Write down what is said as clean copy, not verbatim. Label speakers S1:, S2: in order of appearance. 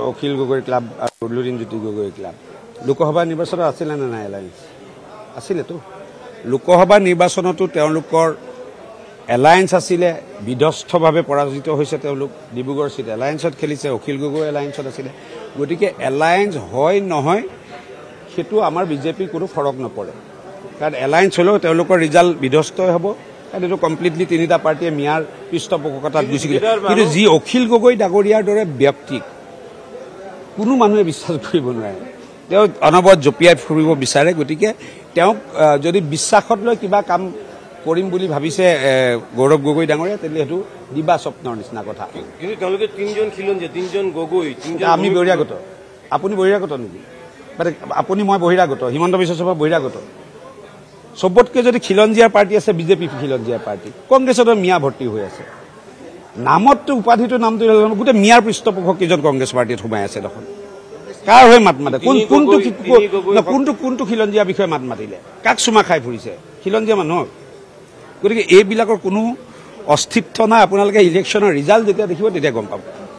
S1: Akhil Gogoi club আৰু Lurinjyoti Gogoi club Lok Sabha নিৰ্বাচনত আছিল নে নাই এলায়েন্স আছিলেতো লোকসভা নিৰ্বাচনতো তেওঁলোকৰ এলায়েন্স আছিলে বিধ্বস্তভাৱে পৰাজিত হৈছে তেওঁলোক ডিব্ৰুগড় চিট এলায়েন্সত খেলিছে অখিল গগৈ এলায়েন্সত আছিলে গতিকে এলায়েন্স হয় নহয় সেইটো আমাৰ বিজেপিৰ কোনো ফৰক নপৰে কাৰণ এলায়েন্স হ'লেও তেওঁলোকৰ ৰিজাল্ট বিধ্বস্তই হ'ব কাৰণ এইটো কমপ্লিটলি তিনিটা পাৰ্টিয়ে মিয়াৰ পৃষ্ঠপোষকতাত গুচি গ'ল কিন্তু যি অখিল গগৈ ডাঙৰীয়াৰ দৰে ব্যক্তিক কোনো মানুহে বিশ্বাস কৰিব নোৱাৰে তেওঁ অনবৰত জপিয়াই ফুৰিব বিচাৰে গতিকে তেওঁক যদি বিশ্বাসত লৈ কিবা কাম কৰিম বুলি ভাবিছে গৌৰৱ গগৈ ডাঙৰীয়া তেন্তে সেইটো দিবা স্বপ্নৰ নিচিনা কথা
S2: কিন্তু তেওঁলোকে তিনিজন খিলঞ্জীয়া তিনিজন গগৈ তিনিজন
S1: আমি বহিৰাগত আপুনি বহিৰাগত নেকি মানে আপুনি মই বহিৰাগত হিমন্ত বিশ্ব শৰ্মা বহিৰাগত সবতকৈ যদি খিলঞ্জীয়া পাৰ্টি আছে বিজেপি খিলঞ্জীয়া পাৰ্টি কংগ্ৰেছতো মিয়া ভৰ্তি হৈ আছে নামতটো উপাধিটো নামটো গোটেই মিয়াৰ পৃষ্ঠপোষক কেইজন কংগ্ৰেছ পাৰ্টিত সোমাই আছে দেখোন কাৰ হৈ মাত মাতে কোনটো খিলঞ্জীয়া বিষয়ে মাত মাতিলে কাক চুমা খাই ফুৰিছে খিলঞ্জীয়া মানুহক গতিকে এইবিলাকৰ কোনো অস্তিত্ব নাই আপোনালোকে ইলেকশ্যনৰ ৰিজাল্ট যেতিয়া দেখিব তেতিয়া গম পাব